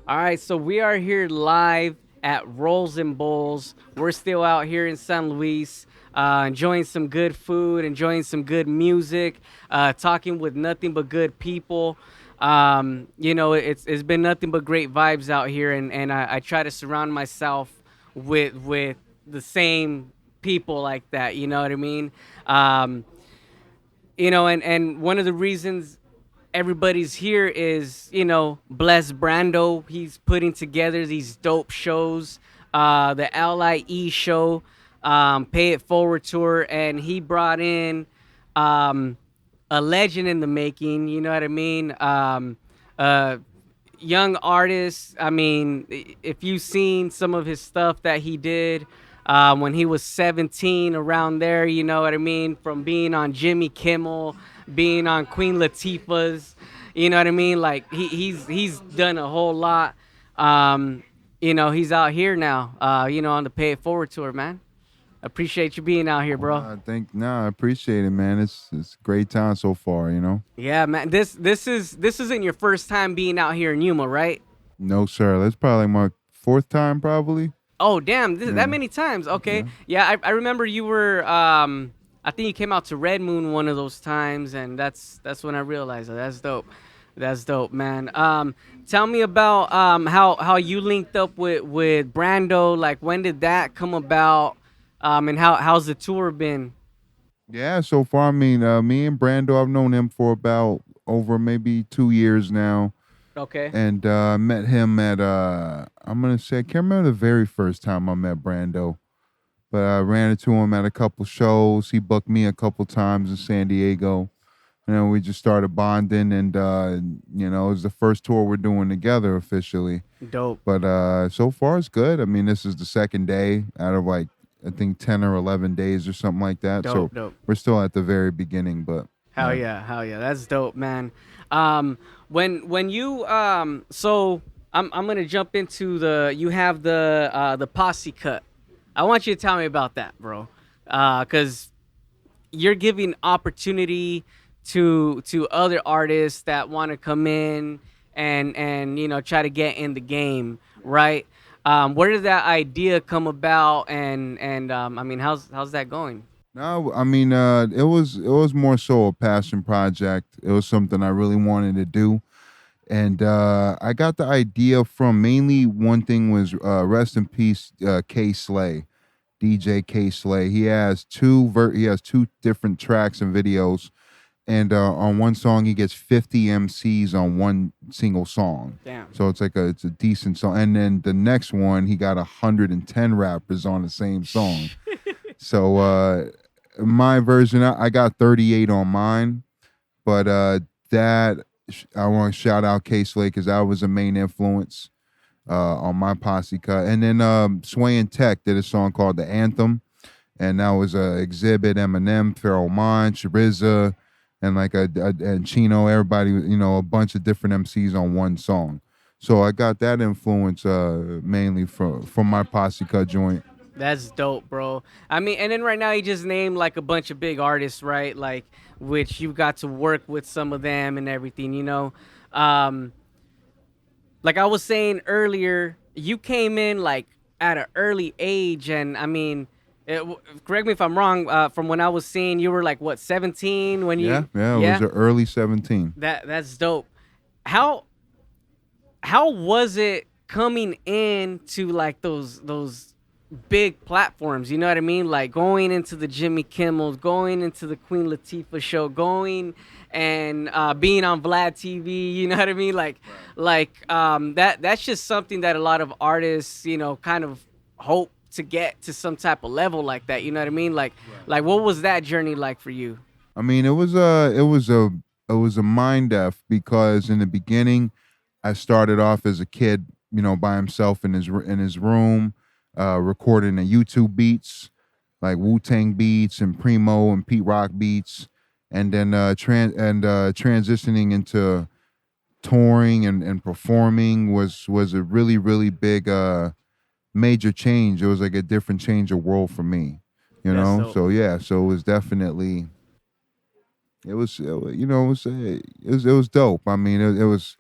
All right, so we are here live at Rolls and Bowls. We're still out here in San Luis, enjoying some good food, enjoying some good music, talking with nothing but good people. It's been nothing but great vibes out here, and I try to surround myself with the same people like that. You know what I mean? Um, and one of the reasons everybody's here is bless Brando. He's putting together these dope shows, the LIE show, Pay It Forward tour, and he brought in um, a legend in the making. You know what I mean? Uh, Young artist. I mean, if you've seen some of his stuff that he did when he was 17, around there, you know what I mean? From being on Jimmy Kimmel, being on Queen Latifah's, you know what I mean? Like he's done a whole lot. Um, he's out here now. On the Pay It Forward tour, man. Appreciate you being out here, bro. I appreciate it, man. It's a great time so far, you know. Yeah, man. This isn't your first time being out here in Yuma, right? No, sir. That's probably my fourth time, probably. Oh, damn! That Yeah, many times. Okay, yeah. yeah, I remember you were. I think you came out to Red Moon one of those times, and that's when I realized that. That's dope. That's dope, man. Tell me about how you linked up with Brando. Like, when did that come about? And how's the tour been? Yeah, so far, I mean, me and Brando, I've known him for about over maybe 2 years now. Okay. And I met him at, I'm going to say, I can't remember the very first time I met Brando, but I ran into him at a couple shows. He booked me a couple times in San Diego. We just started bonding, and, it was the first tour we're doing together officially. Dope. But so far, it's good. I mean, this is the second day out of like, I think 10 or 11 days or something like that. So Dope. Dope. we're still at the very beginning, but Hell yeah. yeah, hell yeah, that's dope, man. When you so I'm gonna jump into you have the posse cut. I want you to tell me about that, bro, because you're giving opportunity to other artists that want to come in and try to get in the game, right? Where did that idea come about, and I mean, how's that going? No, I mean, it was more so a passion project. It was something I really wanted to do, and I got the idea from mainly one thing was rest in peace, K Slay, DJ K Slay. He has two different tracks and videos, and on one song he gets 50 MCs on one single song. Damn. So it's a decent song, and then the next one he got 110 rappers on the same song. So my version, I got 38 on mine, but that I want to shout out K Slay because that was a main influence on my posse cut. And then Sway and Tech did a song called The Anthem, and that was Exhibit, Eminem, Pharoah Mon, Chiriza, and and Chino, everybody, a bunch of different MCs on one song. So I got that influence mainly from my posse cut joint. That's dope, bro. I mean, and then right now you just named like a bunch of big artists, right? Like, which you got to work with some of them and everything, Um, like I was saying earlier, you came in like at an early age, and I mean, correct me if I'm wrong. From when I was seeing, you were like what, 17 when Yeah, you? yeah, it was Yeah, the early 17. that's dope. How how was it coming into like those big platforms? You know what I mean? Like going into the Jimmy Kimmels, going into the Queen Latifah show, going and being on Vlad TV. You know what I mean? That's just something that a lot of artists, kind of hope to get to some type of level like that. You know what I mean? Like what was that journey like for you? I mean, it was a mind f because in the beginning, I started off as a kid, by himself in his room, recording the YouTube beats, like Wu Tang beats and Primo and Pete Rock beats, and then transitioning into touring and performing was a really really big major change. It was like a different change of world for me, you That's know. dope. So yeah, so it was definitely it was dope. I mean, it was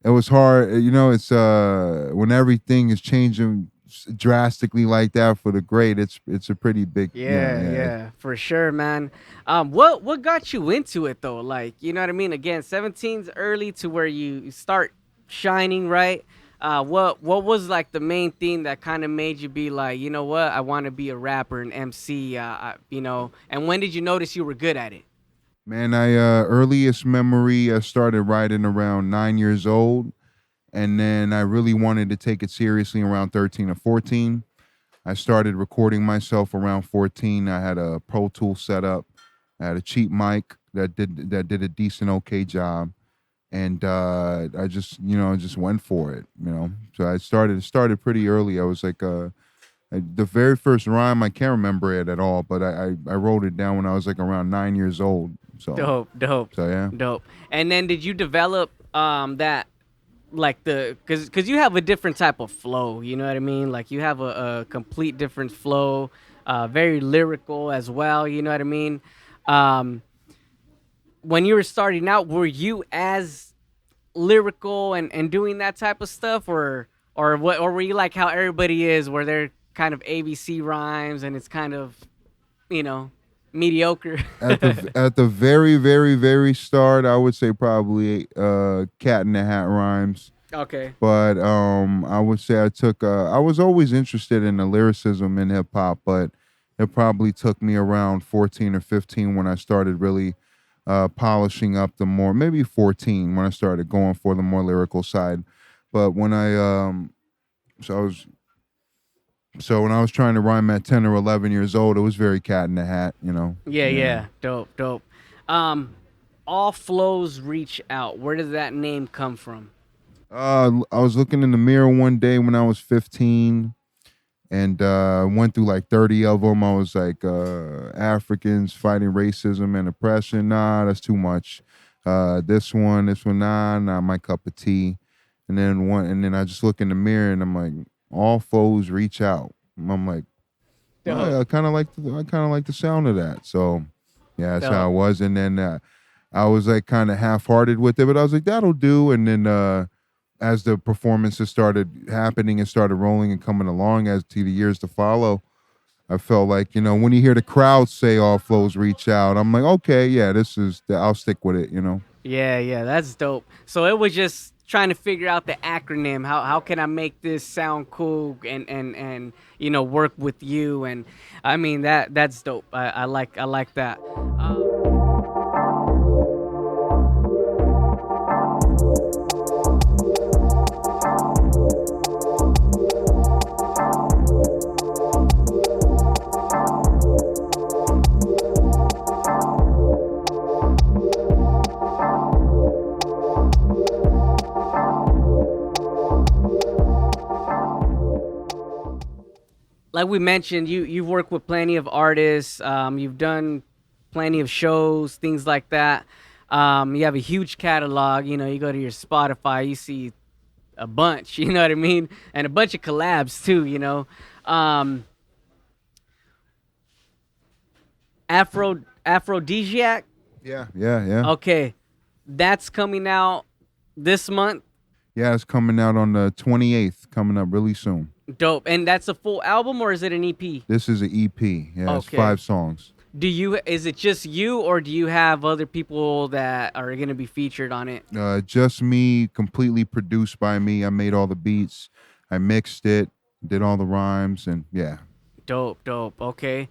it was hard. It's when everything is changing drastically like that for the great. It's a pretty big, Yeah, yeah. yeah, for sure, man. What got you into it though? Like, you know what I mean? Again, 17's early to where you start shining, right? What was like the main thing that kind of made you be like, you know what, I want to be a rapper and MC? And when did you notice you were good at it? Man, I earliest memory I started writing around 9 years old, and then I really wanted to take it seriously around 13 or 14. I started recording myself around 14. I had a Pro Tool set up. I had a cheap mic that did a decent okay job, and I just went for it. So I started pretty early. I was like the very first rhyme, I can't remember it at all, but I wrote it down when I was like around 9 years old. So Dope, dope, so yeah. dope. And then did you develop that like the because you have a different type of flow, you know what I mean? Like you have a complete different flow, very lyrical as well, you know what I mean? Um, when you were starting out, were you as lyrical and doing that type of stuff, or were you like how everybody is, where they're kind of ABC rhymes and it's kind of you know mediocre? At the very very very start, I would say probably Cat in the Hat rhymes. Okay. But I would say I was always interested in the lyricism in hip hop, but it probably took me around 14 or 15 when I started really polishing up the more, maybe 14 when I started going for the more lyrical side. But so I was so when I was trying to rhyme at 10 or 11 years old, it was very Cat in the Hat. Yeah, Yeah. yeah, dope, dope. Um, all flows reach out. Where does that name come from? I was looking in the mirror one day when I was 15, and went through like 30 of them. I was like, Africans fighting racism and oppression. Nah, that's too much. This one, nah, not my cup of tea. And then I just look in the mirror and I'm like, all foes reach out. I'm like, Dope, oh, I kind of like the sound of that. So yeah, that's how dope. it was. And then I was like kind of half-hearted with it, but I was like, that'll do. And then as the performances started happening and started rolling and coming along as to the years to follow, I felt like, when you hear the crowd say all flows reach out, I'm like, okay, yeah, I'll stick with it. Yeah, yeah, that's dope. So it was just trying to figure out the acronym. How can I make this sound cool and work with you? And I mean that's dope. I like that. Like we mentioned, you've worked with plenty of artists. You've done plenty of shows, things like that. You have a huge catalog. You go to your Spotify, you see a bunch. You know what I mean, and a bunch of collabs too. Um, Afrodeezeak. Yeah, yeah, yeah. Okay, that's coming out this month. Yeah, it's coming out on the 28th, coming up really soon. Dope. And that's a full album or is it an EP? This is an EP. Yeah, it's Okay. 5 songs. Is it just you or do you have other people that are going to be featured on it? Just me, completely produced by me. I made all the beats. I mixed it, did all the rhymes, and yeah. Dope, dope. Okay.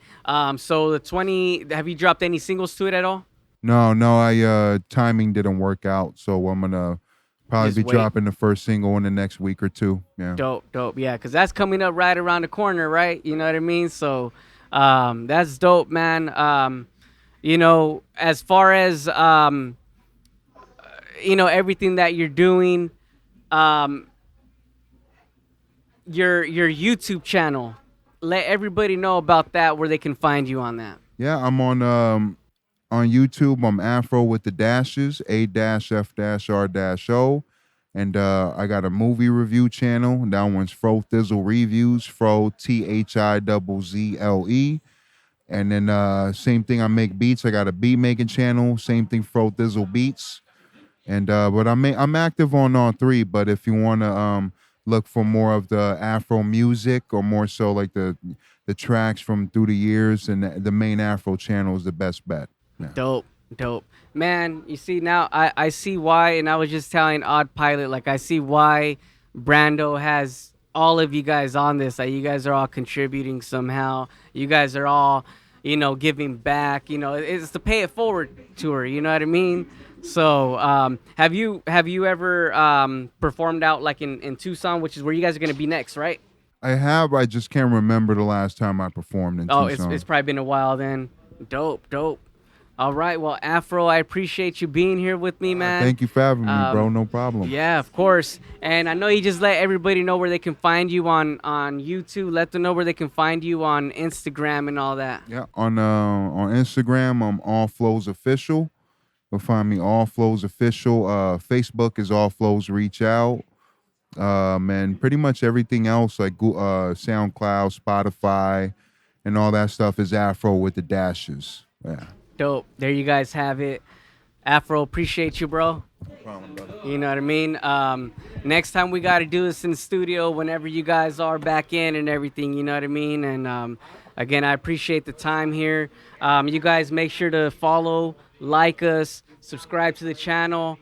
So the 20, have you dropped any singles to it at all? No, no, I timing didn't work out, so I'm gonna probably Just be wait. dropping the first single in the next week or two. Yeah. Dope, dope. Yeah, because that's coming up right around the corner, right? You know what I mean? So that's dope, man. As far as, everything that you're doing, um, your YouTube channel, let everybody know about that, where they can find you on that. Yeah, I'm on YouTube. I'm Afro with the dashes, A-F-R-O. And I got a movie review channel. That one's Fro Thizzle Reviews, Fro Thizzle. And then same thing, I make beats. I got a beat making channel. Same thing, Fro Thizzle Beats. And but I'm active on all three. But if you want to look for more of the Afro music, or more so like the tracks from through the years, and the main Afro channel is the best bet. Yeah. Dope, dope. Man, you see now I see why, and I was just telling Odd Pilot, like I see why Brando has all of you guys on this. Like you guys are all contributing somehow. You guys are all, giving back. It's the pay it forward tour, you know what I mean? So, have you ever performed out like in Tucson, which is where you guys are gonna be next, right? I have. I just can't remember the last time I performed in Oh, it's Tucson. probably been a while then. Dope, dope. All right, well, Afro, I appreciate you being here with me, man. Thank you for having me, bro. Um, No problem. yeah, of course. And I know you just let everybody know where they can find you on YouTube. Let them know where they can find you on Instagram and all that. Yeah, on Instagram, I'm All Flows Official. You'll find me All Flows Official. Facebook is All Flows Reach Out. And pretty much everything else like SoundCloud, Spotify, and all that stuff is Afro with the dashes. Yeah. Dope. There you guys have it. Afro, appreciate you, bro. No problem, brother. You know what I mean? Next time we got to do this in the studio whenever you guys are back in and everything, you know what I mean? And again, I appreciate the time here. You guys make sure to follow, like us, subscribe to the channel.